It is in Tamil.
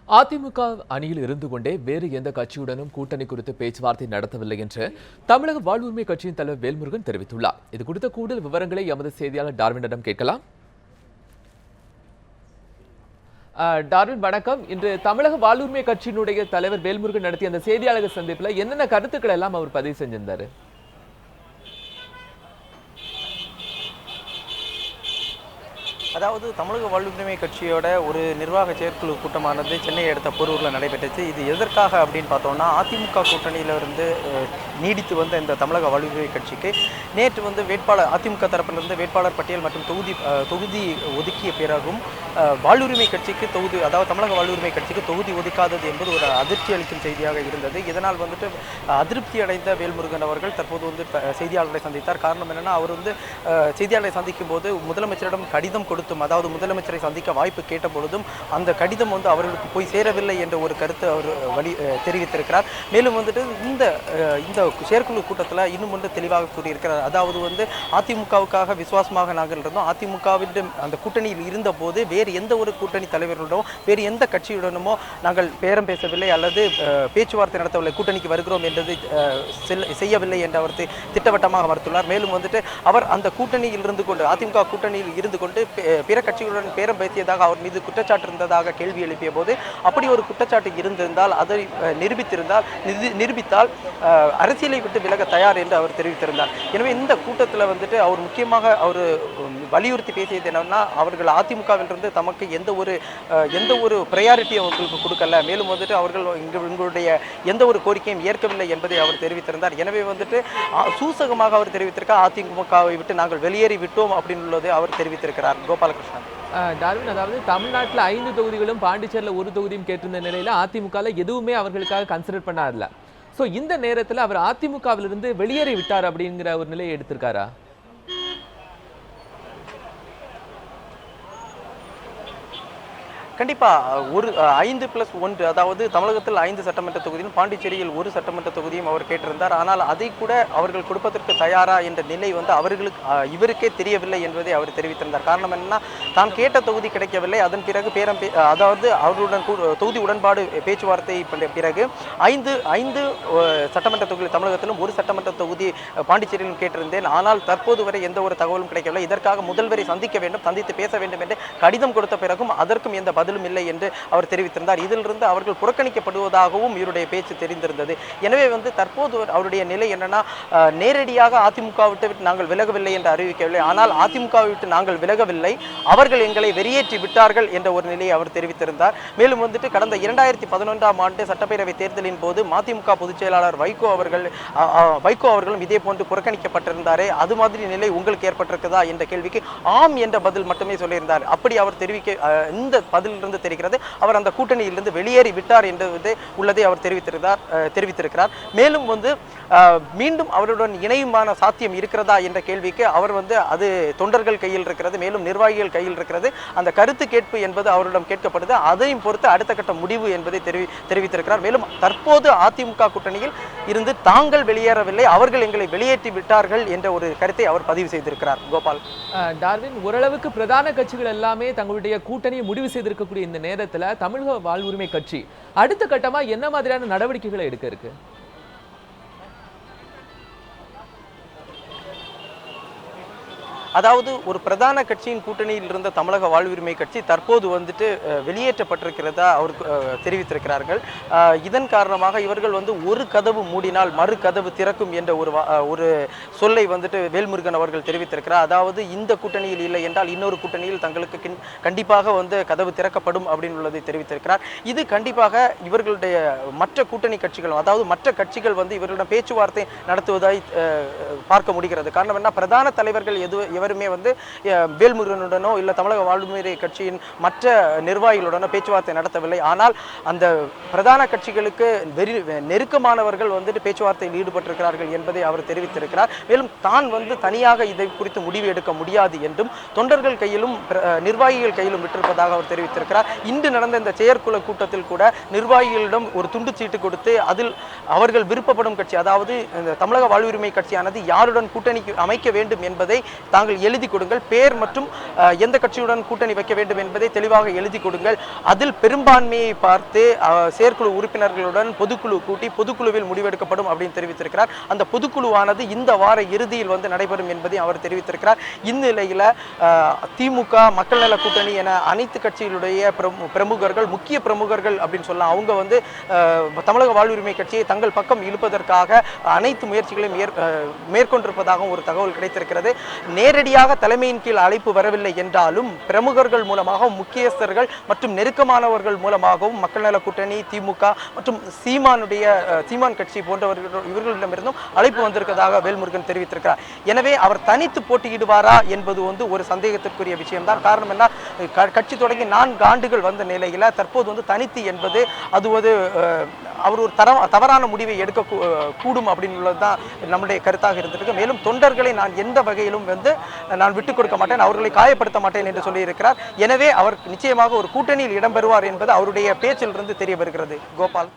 அதிமுக அணியில் இருந்து கொண்டே வேறு எந்த கட்சியுடனும் கூட்டணி குறித்து பேச்சுவார்த்தை நடத்தவில்லை என்று தமிழக வாழ்வுரிமை கட்சியின் தலைவர் வேல்முருகன் தெரிவித்துள்ளார். இது குறித்த கூடுதல் விவரங்களை எமது செய்தியாளர் டார்வினிடம் கேட்கலாம். டார்வின் வணக்கம். இன்று தமிழக வாழ்வுரிமை கட்சியினுடைய தலைவர் வேல்முருகன் நடத்திய அந்த செய்தியாளர் சந்திப்பில் என்னென்ன கருத்துக்கள் எல்லாம் அவர் பதிவு செஞ்சிருந்தாரு? அதாவது தமிழக வாழ்வுரிமை கட்சியோட ஒரு நிர்வாக செயற்குழு கூட்டமானது சென்னை அடுத்த போரூரில் நடைபெற்றுச்சு. இது எதற்காக அப்படின்னு பார்த்தோம்னா, அதிமுக கூட்டணியிலிருந்து நீடித்து வந்த இந்த தமிழக வாழ்வுரிமை கட்சிக்கு நேற்று வந்து வேட்பாளர் அதிமுக தரப்பிலிருந்து வேட்பாளர் பட்டியல் மற்றும் தொகுதி ஒதுக்கிய பிறகும் வாழ்வுரிமை கட்சிக்கு தொகுதி, அதாவது தமிழக வாழ்வுரிமை கட்சிக்கு தொகுதி ஒதுக்காதது என்பது ஒரு அதிர்ச்சி அளிக்கும் செய்தியாக இருந்தது. இதனால் வந்துட்டு அதிருப்தி அடைந்த வேல்முருகன் அவர்கள் தற்போது வந்து செய்தியாளர்களை சந்தித்தார். காரணம் என்னன்னா, அவர் வந்து செய்தியாளரை சந்திக்கும் போது முதலமைச்சரிடம் கடிதம் கொடுத்தும், அதாவது முதலமைச்சரை சந்திக்க வாய்ப்பு கேட்ட பொழுதும் அந்த கடிதம் வந்து அவர்களுக்கு போய் சேரவில்லை என்ற ஒரு கருத்து அவர் தெரிவித்திருக்கிறார். மேலும் வந்துட்டு இந்த செயற்குழு கூட்டத்தில் இன்னும் ஒன்று தெளிவாக கூறியிருக்கிறார். அதாவது வந்து அதிமுகவுக்காக விசுவாசமாக நாங்கள் இருந்தோம், அதிமுகவிடம் அந்த கூட்டணியில் இருந்த போது வேறு எந்த ஒரு கூட்டணி தலைவர்களுடனோ வேறு எந்த கட்சியுடனுமோ நாங்கள் பேரம் பேசவில்லை அல்லது பேச்சுவார்த்தை நடத்தவில்லை, கூட்டணிக்கு வருகிறோம் என்றது செய்யவில்லை என்று அவர் திட்டவட்டமாக மறுத்துள்ளார். மேலும் வந்துட்டு அவர் அந்த கூட்டணியில் இருந்து கொண்டு, அதிமுக கூட்டணியில் இருந்து கொண்டு பிற கட்சிகளுடன் பேரம் பேசியதாக அவர் மீது குற்றச்சாட்டு இருந்ததாக கேள்வி எழுப்பிய போது, அப்படி ஒரு குற்றச்சாட்டு இருந்திருந்தால் அதை நிரூபித்தால் அரசியலை விட்டு விலக தயார் என்று அவர் தெரிவித்திருந்தார். எனவே இந்த கூட்டத்தில் வந்துட்டு அவர் முக்கியமாக அவர் வலியுறுத்தி பேசியது என்னன்னா, அவர்கள் அதிமுகவிலிருந்து தமக்கு எந்த ஒரு ப்ரையாரிட்டி அவர்களுக்கு கொடுக்கல, மேலும் வந்துட்டு அவர்கள் எங்களுடைய எந்த ஒரு கோரிக்கையும் ஏற்கவில்லை என்பதை அவர் தெரிவித்திருந்தார். எனவே வந்துட்டு சூசகமாக அவர் தெரிவித்திருக்கார், அதிமுகவை விட்டு நாங்கள் வெளியேறி விட்டோம் அப்படின்னு உள்ளதை அவர் தெரிவித்திருக்கிறார். கோபாலகிருஷ்ணன். டார்வின், அதாவது தமிழ்நாட்டில் 5 தொகுதிகளும் பாண்டிச்சேரியில் 1 தொகுதியும் கேட்டிருந்த நிலையில அதிமுக எதுவுமே அவர்களுக்காக கன்சிடர் பண்ணார்ல. ஸோ இந்த நேரத்தில் அவர் அதிமுகவிலிருந்து வெளியேறி விட்டார் அப்படிங்கிற ஒரு நிலையை எடுத்திருக்காரா? கண்டிப்பாக ஒரு 5+1, அதாவது தமிழகத்தில் 5 சட்டமன்ற தொகுதியும் பாண்டிச்சேரியில் 1 சட்டமன்ற தொகுதியும் அவர் கேட்டிருந்தார். ஆனால் அதை கூட அவர்கள் கொடுப்பதற்கு தயாரா என்ற நிலை வந்து இவருக்கே தெரியவில்லை என்பதை அவர் தெரிவித்திருந்தார். காரணம் என்னன்னா, தான் கேட்ட தொகுதி கிடைக்கவில்லை, அதன் பிறகு அதாவது அவர்களுடன் தொகுதி உடன்பாடு பேச்சுவார்த்தை பிறகு 5 சட்டமன்ற தொகுதி தமிழகத்திலும் 1 சட்டமன்ற தொகுதி பாண்டிச்சேரியிலும் கேட்டிருந்தேன். ஆனால் தற்போது வரை எந்த ஒரு தகவலும் கிடைக்கவில்லை. இதற்காக முதல்வரை சந்திக்க வேண்டும், சந்தித்து பேச வேண்டும் என்று கடிதம் கொடுத்த பிறகும் அதற்கும் எந்த பதிலும் இல்லை என்று அவர் தெரிவித்திருந்தார். இதிலிருந்து அவர்கள் புறக்கணிக்கப்படுவதாகவும் இவருடைய பேச்சு தெரிந்திருந்தது. எனவே வந்து தற்போது அவருடைய நிலை என்னன்னா, நேரடியாக அதிமுக விட்டு நாங்கள் விலகவில்லை என்று அறிவிக்கவில்லை, ஆனால் அதிமுக விட்டு நாங்கள் விலகவில்லை, அவர்கள் எங்களை வெளியேற்றி விட்டார்கள் என்ற ஒரு நிலையை அவர் தெரிவித்திருந்தார். மேலும் வந்துட்டு கடந்த 2011ஆம் ஆண்டு சட்டப்பேரவை தேர்தலின் போது மதிமுக பொதுச் செயலாளர் வைகோ அவர்களும் இதே போன்று புறக்கணிக்கப்பட்டிருந்தாரே, அது மாதிரி நிலை உங்களுக்கு ஏற்பட்டிருக்குதா என்ற கேள்விக்கு ஆம் என்ற பதில் மட்டுமே சொல்லியிருந்தார். அப்படி அவர் இந்த பதிலிருந்து தெரிகிறது அவர் அந்த கூட்டணியிலிருந்து வெளியேறி விட்டார் என்று உள்ளதை அவர் தெரிவித்திருக்கிறார். மேலும் வந்து மீண்டும் அவருடன் இணையுமான சாத்தியம் இருக்கிறதா என்ற கேள்விக்கு அவர் வந்து அது தொண்டர்கள் கையில் இருக்கிறது, மேலும் நிர்வாகிகள் கையில் இருக்கிறது, அந்த கருத்து கேட்பு என்பது அவரிடம் கேட்கப்படுது, அதையும் பொறுத்து அடுத்த கட்ட முடிவு என்பதை தெரிவித்திருக்கிறார். மேலும் தற்போது அதிமுக கூட்டணியில் இருந்து தாங்கள் வெளியேறவில்லை, அவர்கள் எங்களை வெளியேற்றி விட்டார்கள் என்ற ஒரு கருத்தை அவர் பதிவு செய்திருக்கிறார். கோபால். டார்வின், ஓரளவுக்கு பிரதான கட்சிகள் எல்லாமே தங்களுடைய கூட்டணியை முடிவு செய்திருக்கக்கூடிய இந்த நேரத்தில் தமிழக வாழ்வுரிமை கட்சி அடுத்த கட்டமா என்ன மாதிரியான நடவடிக்கைகளை எடுக்க இருக்கு? அதாவது ஒரு பிரதான கட்சியின் கூட்டணியில் இருந்த தமிழக வாழ்வுரிமை கட்சி தற்போது வந்துட்டு வெளியேற்றப்பட்டிருக்கிறதா அவர் தெரிவித்திருக்கிறார்கள். இதன் காரணமாக இவர்கள் வந்து ஒரு கதவு மூடினால் மறு கதவு திறக்கும் என்ற ஒரு சொல்லை வந்துட்டு வேல்முருகன் அவர்கள் தெரிவித்திருக்கிறார். அதாவது இந்த கூட்டணியில் இல்லை என்றால் இன்னொரு கூட்டணியில் தங்களுக்கு கண்டிப்பாக வந்து கதவு திறக்கப்படும் அப்படின்னு உள்ளதை தெரிவித்திருக்கிறார். இது கண்டிப்பாக இவர்களுடைய மற்ற கூட்டணி கட்சிகள், அதாவது மற்ற கட்சிகள் வந்து இவர்களிடம் பேச்சுவார்த்தை நடத்துவதாய் பார்க்க முடிகிறது. காரணம் என்ன, பிரதான தலைவர்கள் எவருமே வந்து வேல்முருகனுடனோ இல்லை தமிழக வாழ்வுரிமை கட்சியின் மற்ற நிர்வாகிகளுடனோ பேச்சுவார்த்தை நடத்தவில்லை. ஆனால் அந்த பிரதான கட்சிகளுக்கு நெருக்கமானவர்கள் வந்துட்டு பேச்சுவார்த்தையில் ஈடுபட்டிருக்கிறார்கள் என்பதை அவர் தெரிவித்திருக்கிறார். மேலும் தான் வந்து தனியாக இதை குறித்து முடிவு எடுக்க முடியாது என்றும் தொண்டர்கள் கையிலும் நிர்வாகிகள் கையிலும் விட்டிருப்பதாக அவர் தெரிவித்திருக்கிறார். இன்று நடந்த இந்த செயற்குழு கூட்டத்தில் கூட நிர்வாகிகளிடம் ஒரு துண்டு சீட்டு கொடுத்து அதில் அவர்கள் விருப்பப்படும் கட்சி, அதாவது தமிழக வாழ்வுரிமை கட்சியானது யாருடன் கூட்டணி அமைக்க வேண்டும் என்பதை தாங்கள் அவர்கள் எழுதி கொடுங்கள், பேர் மற்றும் எந்த கட்சியுடன் கூட்டணி வைக்க வேண்டும் என்பதை தெளிவாக எழுதி கொடுங்கள். அதில் பெரும்பான்மையை பார்த்து செயற்குழு உறுப்பினர்களுடன் பொதுக்குழு கூட்டி பொதுக்குழுவில் முடிவெடுக்கப்படும் அப்படின்னு தெரிவித்திருக்கிறார். அந்த பொதுக்குழுவானது இந்த வார இறுதியில் நடைபெறும் என்பதை அவர் தெரிவித்திருக்கிறார். இந்நிலையில் திமுக, மக்கள் நல கூட்டணி என அனைத்து கட்சிகளுடைய பிரமுகர்கள், முக்கிய பிரமுகர்கள் அப்படின்னு சொல்லலாம், அவங்க தமிழக வாழ்வுரிமை கட்சியை தங்கள் பக்கம் இழுப்பதற்காக அனைத்து முயற்சிகளையும் மேற்கொண்டிருப்பதாகவும் ஒரு தகவல் கிடைத்திருக்கிறது. நேரடியாக தலைமையின் கீழ் அழைப்பு வரவில்லை என்றாலும் பிரமுகர்கள் மூலமாக, முக்கியஸ்தர்கள் மற்றும் நெருக்கமானவர்கள் மூலமாகவும் மக்கள் நல கூட்டணி, திமுக மற்றும் சீமான் கட்சி போன்றவர்கள் இவர்களிடமிருந்தும் அழைப்பு வந்திருப்பதாக வேல்முருகன் தெரிவித்திருக்கிறார். எனவே அவர் தனித்து போட்டியிடுவாரா என்பது ஒரு சந்தேகத்திற்குரிய விஷயம்தான். காரணம் என்ன, கட்சி தொடங்கி 4 ஆண்டுகள் வந்த நிலையில் தற்போது தனித்து என்பது அது அவர் ஒரு தவறான முடிவை எடுக்க கூடும் அப்படின்னுள்ளதுதான் நம்முடைய கருத்தாக இருந்திருக்கு. மேலும் தொண்டர்களை நான் எந்த வகையிலும் நான் விட்டுக் கொடுக்க மாட்டேன், அவர்களை காயப்படுத்த மாட்டேன் என்று சொல்லியிருக்கிறார். எனவே அவர் நிச்சயமாக ஒரு கூட்டணியில் இடம்பெறுவார் என்பது அவருடைய பேச்சிலிருந்து தெரிய வருகிறது. கோபால்.